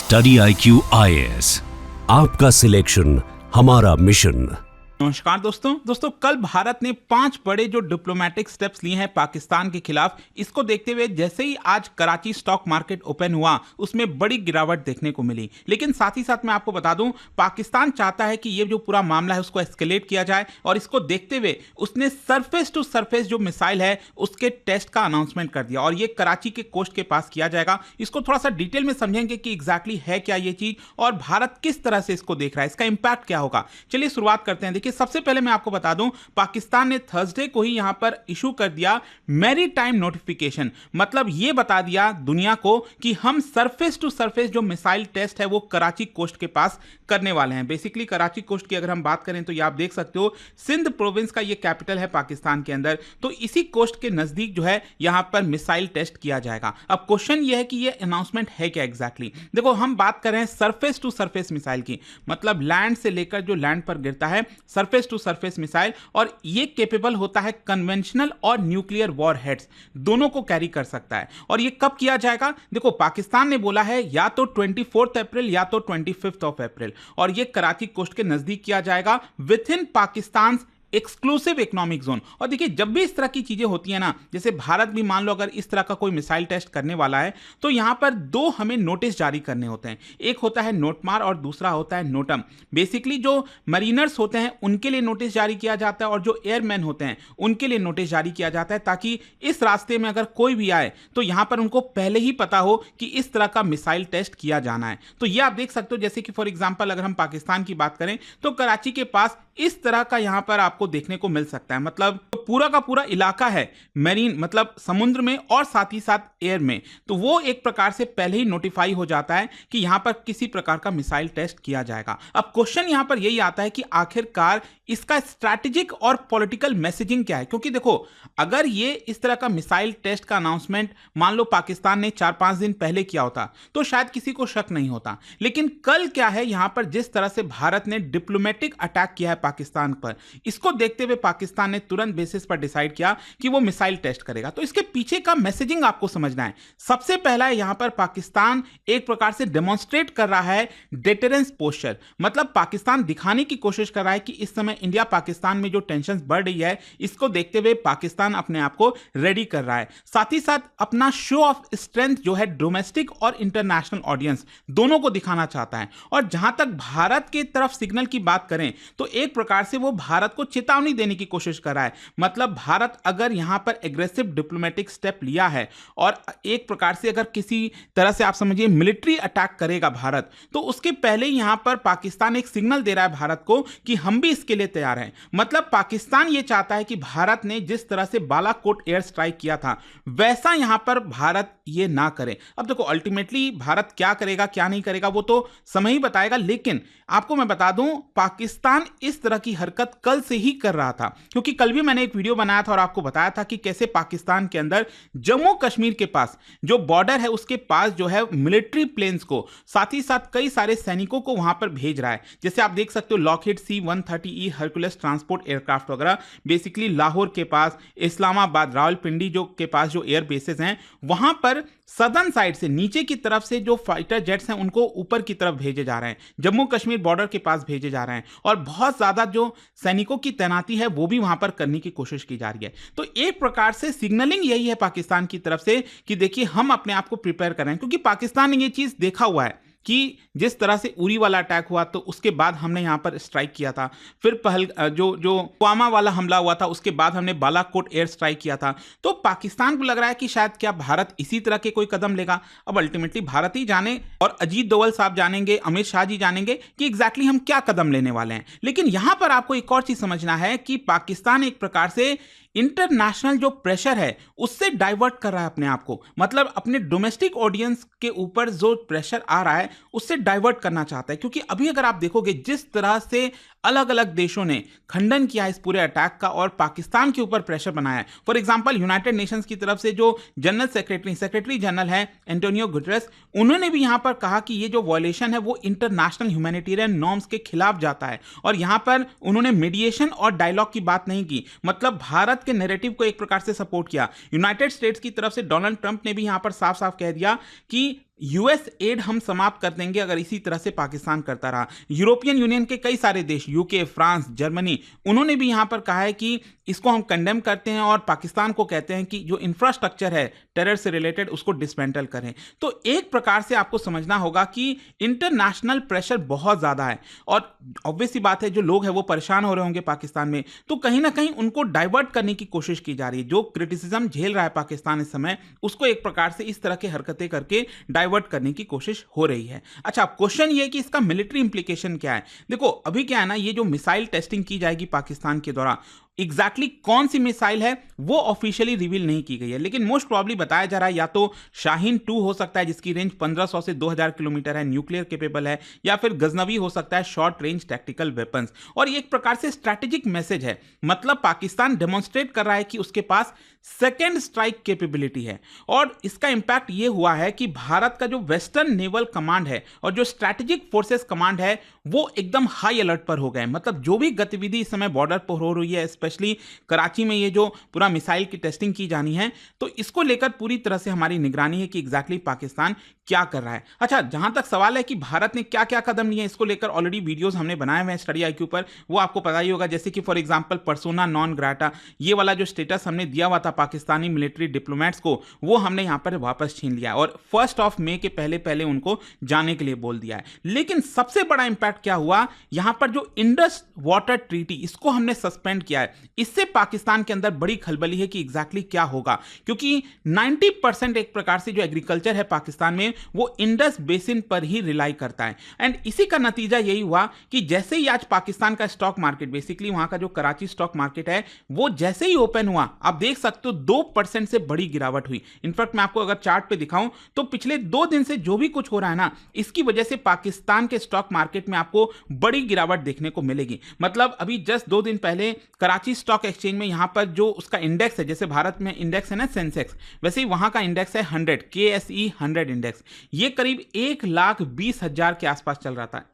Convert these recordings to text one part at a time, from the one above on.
Study IQ IAS, आपका selection हमारा mission. नमस्कार दोस्तों कल भारत ने 5 बड़े जो डिप्लोमेटिक स्टेप्स लिए हैं पाकिस्तान के खिलाफ। इसको देखते हुए जैसे ही आज कराची स्टॉक मार्केट ओपन हुआ उसमें बड़ी गिरावट देखने को मिली। लेकिन साथ ही साथ मैं आपको बता दूं, पाकिस्तान चाहता है कि ये जो पूरा मामला है उसको एस्केलेट किया जाए और इसको देखते हुए उसने सरफेस टू सरफेस जो मिसाइल है उसके टेस्ट का अनाउंसमेंट कर दिया और ये कराची के कोस्ट के पास किया जाएगा। इसको थोड़ा सा डिटेल में समझेंगे कि एग्जैक्टली है क्या ये चीज और भारत किस तरह से इसको देख रहा है, इसका इंपैक्ट क्या होगा। चलिए शुरुआत करते हैं। सबसे पहले मैं आपको बता दूं, पाकिस्तान ने थर्सडे को ही यहां पर इशू कर दिया मैरीटाइम नोटिफिकेशन। मतलब यह बता दिया दुनिया को कि हम सरफेस टू सरफेस जो मिसाइल टेस्ट है वो कराची कोस्ट के पास करने वाले हैं। बेसिकली कराची कोस्ट की अगर हम बात करें तो ये आप देख सकते हो सिंध प्रोविंस का ये कैपिटल है पाकिस्तान के अंदर, तो इसी कोस्ट के नजदीक जो है यहां पर मिसाइल टेस्ट किया जाएगा। अब क्वेश्चन ये है कि ये अनाउंसमेंट है क्या एग्जैक्टली। देखो हम बात कर रहे हैं सरफेस टू सरफेस मिसाइल की, मतलब लैंड से लेकर जो लैंड पर गिरता है सरफेस टू सरफेस मिसाइल, और ये केपेबल होता है कन्वेंशनल और न्यूक्लियर वॉर हेड्स दोनों को कैरी कर सकता है। और ये कब किया जाएगा? देखो पाकिस्तान ने बोला है या तो 24 अप्रैल या तो 25 अप्रैल, और ये कराची कोस्ट के नजदीक किया जाएगा with in Pakistan exclusive economic zone. और देखिए जब भी इस तरह की चीजें होती है ना, जैसे भारत भी मान लो अगर इस तरह का कोई मिसाइल टेस्ट करने वाला है तो यहां पर दो हमें नोटिस जारी करने होते हैं। एक होता है नोटमार और दूसरा होता है नोटम। बेसिकली जो मरीनर्स होते हैं उनके लिए नोटिस जारी किया जाता है और जो एयरमैन होते हैं उनके लिए नोटिस जारी किया जाता है, ताकि इस रास्ते में अगर कोई भी आए तो यहां पर उनको पहले ही पता हो कि इस तरह का मिसाइल टेस्ट किया जाना है। तो ये आप देख सकते हो, जैसे कि फॉर एग्जांपल अगर हम पाकिस्तान की बात करें तो कराची के पास इस तरह का यहां पर आपको देखने को मिल सकता है। मतलब पूरा का पूरा इलाका है मैरीन, मतलब समुद्र में और साथ ही साथ एयर में, तो वो एक प्रकार से पहले ही नोटिफाई हो जाता है कि यहां पर किसी प्रकार का मिसाइल टेस्ट किया जाएगा। अब क्वेश्चन यहां पर यही आता है कि आखिरकार इसका स्ट्रैटेजिक और पॉलिटिकल मैसेजिंग क्या है, क्योंकि देखो अगर ये इस तरह का मिसाइल टेस्ट का अनाउंसमेंट मान लो पाकिस्तान ने 4-5 दिन पहले किया होता तो शायद किसी को शक नहीं होता। लेकिन कल क्या है, यहां पर जिस तरह से भारत ने डिप्लोमेटिक अटैक किया है पाकिस्तान पर, इसको देखते हुए पाकिस्तान ने तुरंत बेसिस पर डिसाइड किया कि वो मिसाइल टेस्ट करेगा। तो इसके पीछे का मैसेजिंग आपको समझना है। सबसे पहला यहां पर पाकिस्तान एक प्रकार से डेमोन्स्ट्रेट कर रहा है डेटरेंस पोस्चर, मतलब पाकिस्तान दिखाने की कोशिश कर रहा है कि इस समय इंडिया पाकिस्तान में जो टेंशन बढ़ रही है इसको देखते हुए पाकिस्तान अपने आप को रेडी कर रहा है। साथ ही साथ अपना शो ऑफ स्ट्रेंथ जो है डोमेस्टिक और इंटरनेशनल ऑडियंस दोनों को दिखाना चाहता है। और जहां तक भारत की तरफ सिग्नल की बात करें तो एक प्रकार से वो भारत को चेतावनी देने की कोशिश कर रहा है। मतलब भारत अगर यहां पर एग्रेसिव डिप्लोमेटिक स्टेप लिया है और एक प्रकार से अगर किसी तरह से आप समझिए मिलिट्री अटैक करेगा भारत, तो उसके पहले यहां पर पाकिस्तान एक सिग्नल दे रहा है भारत को कि हम भी इसके लिए तैयार हैं। मतलब पाकिस्तान यह चाहता है कि भारत ने जिस तरह से बालाकोट एयर स्ट्राइक किया था वैसा यहां पर भारत ये ना करे। अब देखो अल्टीमेटली भारत क्या करेगा क्या नहीं करेगा वो तो समय ही बताएगा, लेकिन आपको मैं बता दूं पाकिस्तान इस तरह की हरकत कल से ही कर रहा था, क्योंकि कल भी मैंने एक वीडियो बनाया था और आपको बताया था कि कैसे पाकिस्तान के अंदर जम्मू कश्मीर के पास जो बॉर्डर है उसके पास जो है मिलिट्री प्लेन्स को साथ ही साथ कई सारे सैनिकों को वहां पर भेज रहा है। जैसे आप देख सकते हो Lockheed C-130E Hercules transport aircraft वगैरह, बेसिकली लाहौर के पास, इस्लामाबाद, रावलपिंडी जो के पास जो एयर बेसेस हैं वहां पर सदर्न साइड से नीचे की तरफ से जो फाइटर जेट्स हैं उनको ऊपर की तरफ भेजे जा रहे हैं, जम्मू कश्मीर बॉर्डर के पास भेजे जा रहे हैं और बहुत ज्यादा जो सैनिकों की तैनाती है वो भी वहां पर करने की कोशिश की जा रही है। तो एक प्रकार से सिग्नलिंग यही है पाकिस्तान की तरफ से कि देखिए हम अपने आप को प्रिपेयर कर रहे हैं, क्योंकि पाकिस्तान ने ये चीज देखा हुआ है कि जिस तरह से उरी वाला अटैक हुआ तो उसके बाद हमने यहां पर स्ट्राइक किया था, फिर जो पुलवामा वाला हमला हुआ था उसके बाद हमने बालाकोट एयर स्ट्राइक किया था। तो पाकिस्तान को लग रहा है कि शायद क्या भारत इसी तरह के कोई कदम लेगा। अब अल्टीमेटली भारत ही जाने और अजीत डोवल साहब जानेंगे, अमित शाह जी जानेंगे कि एग्जैक्टली हम क्या कदम लेने वाले हैं। लेकिन यहां पर आपको एक और चीज समझना है कि पाकिस्तान एक प्रकार से इंटरनेशनल जो प्रेशर है उससे डाइवर्ट कर रहा है अपने आप को, मतलब अपने डोमेस्टिक ऑडियंस के ऊपर जो प्रेशर आ रहा है उससे डाइवर्ट करना चाहता है। क्योंकि अभी अगर आप देखोगे जिस तरह से अलग अलग देशों ने खंडन किया इस पूरे अटैक का और पाकिस्तान के ऊपर प्रेशर बनाया है। फॉर एग्जांपल यूनाइटेड नेशंस की तरफ से जो जनरल सेक्रेटरी जनरल है एंटोनियो गुटेरेस, उन्होंने भी यहां पर कहा कि ये जो वॉयलेशन है वो इंटरनेशनल ह्यूमैनिटेरियन नॉर्म्स के खिलाफ जाता है। और यहां पर उन्होंने मीडिएशन और डायलॉग की बात नहीं की, मतलब भारत के नैरेटिव को एक प्रकार से सपोर्ट किया। यूनाइटेड स्टेट्स की तरफ से डोनाल्ड ट्रंप ने भी यहां पर साफ साफ कह दिया कि यूएस एड हम समाप्त कर देंगे अगर इसी तरह से पाकिस्तान करता रहा। यूरोपियन यूनियन के कई सारे देश, यूके, फ्रांस, जर्मनी, उन्होंने भी यहां पर कहा है कि इसको हम कंडेम करते हैं और पाकिस्तान को कहते हैं कि जो इंफ्रास्ट्रक्चर है टेरर से रिलेटेड उसको डिसमेंटल करें। तो एक प्रकार से आपको समझना होगा कि इंटरनेशनल प्रेशर बहुत ज्यादा है और ऑब्वियस सी बात है जो लोग हैं वो परेशान हो रहे होंगे पाकिस्तान में, तो कहीं ना कहीं उनको डाइवर्ट करने की कोशिश की जा रही है। जो क्रिटिसिज्म झेल रहा है पाकिस्तान इस समय, उसको एक प्रकार से इस तरह की हरकतें करके डाइवर्ट करने की कोशिश हो रही है। अच्छा, क्वेश्चन ये है कि इसका मिलिट्री इंप्लीकेशन क्या है। देखो अभी क्या है ना, ये जो मिसाइल टेस्टिंग की जाएगी पाकिस्तान के द्वारा, एग्जैक्टली कौन सी मिसाइल है वो ऑफिशियली रिवील नहीं की गई है, लेकिन मोस्ट प्रॉब्ली बताया जा रहा है या तो शाहीन 2 हो सकता है जिसकी रेंज 1500 से 2000 किलोमीटर है, न्यूक्लियर केपेबल है, या फिर गजनवी हो सकता है, शॉर्ट रेंज टैक्टिकल वेपन्स। और ये एक प्रकार से स्ट्रैटेजिक मैसेज है, मतलब पाकिस्तान डेमोन्स्ट्रेट कर रहा है कि उसके पास सेकेंड स्ट्राइक कैपेबिलिटी है। और इसका इंपैक्ट ये हुआ है कि भारत का जो वेस्टर्न नेवल कमांड है और जो स्ट्रैटेजिक फोर्सेस कमांड है वो एकदम हाई अलर्ट पर हो गए। मतलब जो भी गतिविधि इस समय बॉर्डर पर हो रही है, स्पेशली कराची में ये जो पूरा मिसाइल की टेस्टिंग की जानी है, तो इसको लेकर पूरी तरह से हमारी निगरानी है कि एग्जैक्टली पाकिस्तान क्या कर रहा है। अच्छा, जहां तक सवाल है कि भारत ने क्या क्या कदम लिए, इसको लेकर ऑलरेडी वीडियोस हमने बनाए हुए हैं स्टडी आईक्यू पर, वो आपको पता ही होगा। जैसे कि for example persona non grata, ये वाला जो स्टेटस हमने दिया हुआ था पाकिस्तानी मिलिट्री डिप्लोमेट्स को, वो हमने यहां पर वापस छीन लिया और 1 मई के पहले पहले उनको जाने के लिए बोल दिया है। लेकिन सबसे बड़ा इंपैक्ट क्या हुआ, यहां पर जो इंडस वाटर ट्रीटी, इसको हमने सस्पेंड किया है। इससे पाकिस्तान के अंदर बड़ी खलबली है कि एग्जैक्टली क्या होगा, क्योंकि 90% एक प्रकार से जो एग्रीकल्चर है पाकिस्तान में वो इंडस बेसिन पर ही रिलाई करता है। एंड इसी का नतीजा यही हुआ कि जैसे ही आज पाकिस्तान का स्टॉक मार्केट, बेसिकली वहां का जो कराची स्टॉक मार्केट है, वो जैसे ही ओपन हुआ, आप देख सकते हो 2% से बड़ी गिरावट हुई। इनफैक्ट मैं आपको अगर चार्ट पे दिखाऊं तो पिछले 2 दिन से जो भी कुछ हो रहा है ना, इसकी वजह से पाकिस्तान के स्टॉक मार्केट में आपको बड़ी गिरावट देखने को मिलेगी। मतलब अभी जस्ट 2 दिन पहले कराची स्टॉक एक्सचेंज में यहां पर जो उसका इंडेक्स है, जैसे भारत में इंडेक्स है ना सेंसेक्स, वैसे ही वहां का इंडेक्स है 100, KSE 100 इंडेक्स। ये करीब 1,20,000 के आसपास चल रहा था,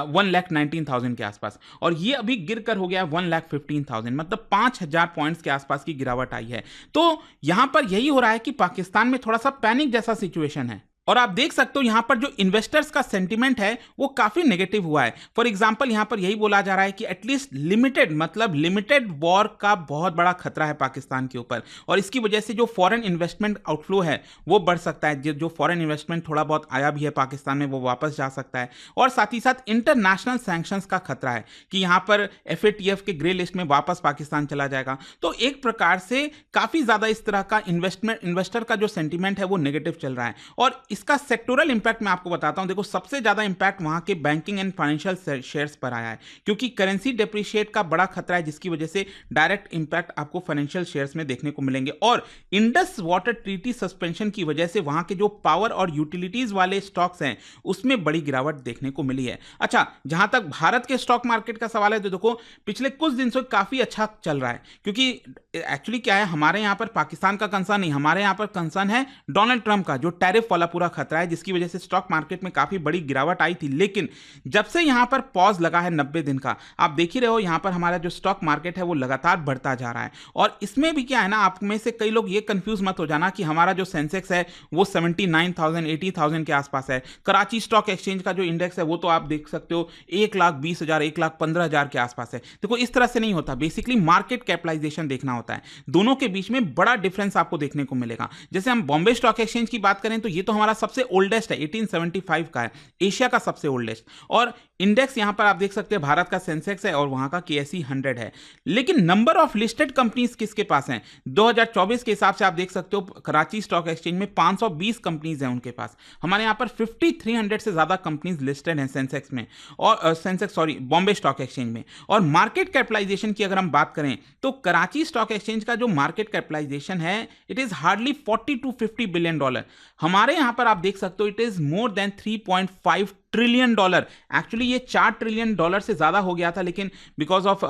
1,19,000 के आसपास, और ये अभी गिरकर हो गया 1,15,000, मतलब 5,000 पॉइंट्स के आसपास की गिरावट आई है। तो यहां पर यही हो रहा है कि पाकिस्तान में थोड़ा सा पैनिक जैसा सिचुएशन है। और आप देख सकते हो यहां पर जो इन्वेस्टर्स का सेंटीमेंट है वो काफी नेगेटिव हुआ है। फॉर एग्जांपल यहां पर यही बोला जा रहा है कि एटलीस्ट लिमिटेड, मतलब लिमिटेड वॉर का बहुत बड़ा खतरा है पाकिस्तान के ऊपर, और इसकी वजह से जो फॉरेन इन्वेस्टमेंट आउटफ्लो है वो बढ़ सकता है। जो फॉरेन इन्वेस्टमेंट थोड़ा बहुत आया भी है पाकिस्तान में वो वापस जा सकता है, और साथ ही साथ इंटरनेशनल सैंक्शंस का खतरा है कि यहां पर FATF के ग्रे लिस्ट में वापस पाकिस्तान चला जाएगा। तो एक प्रकार से काफी ज्यादा इस तरह का इन्वेस्टर का जो सेंटीमेंट है वो नेगेटिव चल रहा है। और इसका सेक्टोरल इंपैक्ट मैं आपको बताता हूं। देखो सबसे ज्यादा इंपैक्ट वहां के बैंकिंग एंड फाइनेंशियल शेयर्स पर आया है, क्योंकि करेंसी डेप्रिशिएट का बड़ा खतरा है, जिसकी वजह से डायरेक्ट इंपैक्ट आपको फाइनेंशियल शेयर्स में देखने को मिलेंगे। और इंडस वाटर ट्रीटी सस्पेंशन की वजह से वहां के जो पावर और यूटिलिटीज वाले स्टॉक्स हैं उसमें बड़ी गिरावट देखने को मिली है। अच्छा, जहां तक भारत के स्टॉक मार्केट का सवाल है तो देखो पिछले कुछ दिन से काफी अच्छा चल रहा है, क्योंकि एक्चुअली क्या है, हमारे यहां पर पाकिस्तान का कंसर्न नहीं, हमारे यहां पर कंसर्न है डोनाल्ड ट्रंप का, जो टैरिफ वाला पूरा खतरा है, जिसकी वजह से स्टॉक मार्केट में काफी बड़ी गिरावट आई थी। लेकिन जब से यहां पर पॉज लगा है 90 दिन का, आप देख ही रहे हो यहां पर हमारा जो स्टॉक मार्केट है वो लगातार बढ़ता जा रहा है। और इसमें भी क्या है ना, आप में से कई लोग ये कंफ्यूज मत हो जाना कि हमारा जो सेंसेक्स है वो 79,000 80,000 के आसपास है। कराची स्टॉक एक्सचेंज का जो इंडेक्स है वो तो आप देख सकते हो 1,20,000 1,15,000 के आसपास है। देखो इस तरह से नहीं होता, बेसिकली मार्केट कैपिटलाइजेशन देखना होता है, दोनों के बीच में बड़ा डिफरेंस आपको देखने को मिलेगा। जैसे हम बॉम्बे स्टॉक एक्सचेंज की बात करें तो ये तो हमारा सबसे ओल्डेस्ट है, 1875 का है, एशिया का सबसे ओल्डेस्ट। और इंडेक्स यहां पर आप देख सकते हैं भारत का सेंसेक्स है और वहां का KSE 100 है। लेकिन नंबर ऑफ लिस्टेड कंपनीज किसके पास हैं? 2024 के हिसाब से आप देख सकते हो कराची स्टॉक एक्सचेंज में 520 कंपनीज हैं उनके पास। हमारे यहां पर 5300 से ज्यादा कंपनीज लिस्टेड हैं सेंसेक्स में, और बॉम्बे स्टॉक एक्सचेंज में। और मार्केट कैपिटलाइजेशन की अगर हम बात करें तो कराची स्टॉक एक्सचेंज का जो मार्केट कैपिटलाइजेशन है it is hardly $40 to $50 billion. हमारे यहां पर आप देख सकते हो it is more than $3.5 trillion. Actually ये $4 ट्रिलियन से ज्यादा हो गया था, लेकिन because of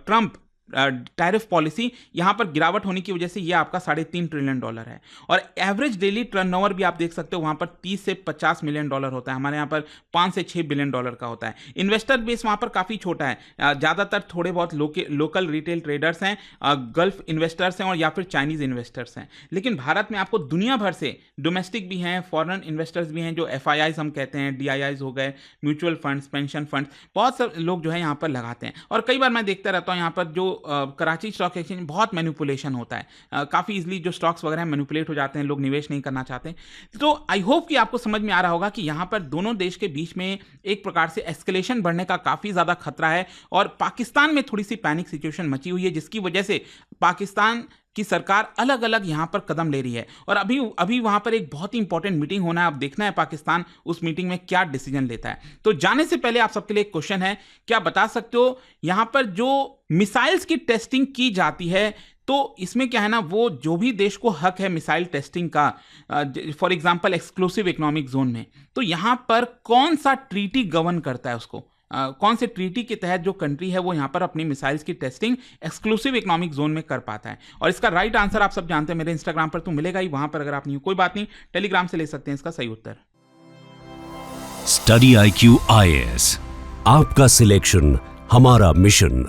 Trump tariff policy, यहाँ पर गिरावट होने की वजह से ये आपका $3.5 ट्रिलियन है। और एवरेज डेली टर्नओवर भी आप देख सकते हो वहाँ पर $30 से $50 मिलियन होता है, हमारे यहाँ पर $5 से $6 बिलियन का होता है। इन्वेस्टर बेस वहाँ पर काफ़ी छोटा है, ज़्यादातर थोड़े बहुत लोकल रिटेल ट्रेडर्स हैं, गल्फ इन्वेस्टर्स हैं और या फिर चाइनीज़ इन्वेस्टर्स हैं। लेकिन भारत में आपको दुनिया भर से डोमेस्टिक भी हैं, फॉरेन इन्वेस्टर्स भी हैं, जो FIIs हम कहते हैं, DIIs हो गए, म्यूचुअल फंड्स, पेंशन फंड्स, बहुत सारे लोग जो है यहाँ पर लगाते हैं। और कई बार मैं देखता रहता हूँ यहाँ पर जो कराची स्टॉक एक्सचेंज बहुत मैनिपुलेशन होता है, काफ़ी इजीली जो स्टॉक्स वगैरह मैनिपुलेट हो जाते हैं, लोग निवेश नहीं करना चाहते। तो आई होप कि आपको समझ में आ रहा होगा कि यहाँ पर दोनों देश के बीच में एक प्रकार से एस्केलेशन बढ़ने का काफ़ी ज़्यादा खतरा है और पाकिस्तान में थोड़ी सी पैनिक सिचुएशन मची हुई है, जिसकी वजह से पाकिस्तान की सरकार अलग अलग यहां पर कदम ले रही है। और अभी वहां पर एक बहुत ही इंपॉर्टेंट मीटिंग होना है, अब देखना है पाकिस्तान उस मीटिंग में क्या डिसीजन लेता है। तो जाने से पहले आप सबके लिए एक क्वेश्चन है, क्या बता सकते हो यहां पर जो मिसाइल्स की टेस्टिंग की जाती है, तो इसमें क्या है ना, वो जो भी देश को हक है मिसाइल टेस्टिंग का, for example exclusive economic zone में, तो यहां पर कौन सा ट्रीटी गवर्न करता है उसको, कौन से ट्रीटी के तहत जो कंट्री है वो यहाँ पर अपनी मिसाइल्स की टेस्टिंग एक्सक्लूसिव इकोनॉमिक जोन में कर पाता है। और इसका राइट आंसर आप सब जानते हैं, मेरे इंस्टाग्राम पर तो मिलेगा ही, वहां पर अगर आप नहीं, कोई बात नहीं, टेलीग्राम से ले सकते हैं इसका सही उत्तर। स्टडी IQ IAS, आपका सिलेक्शन हमारा मिशन।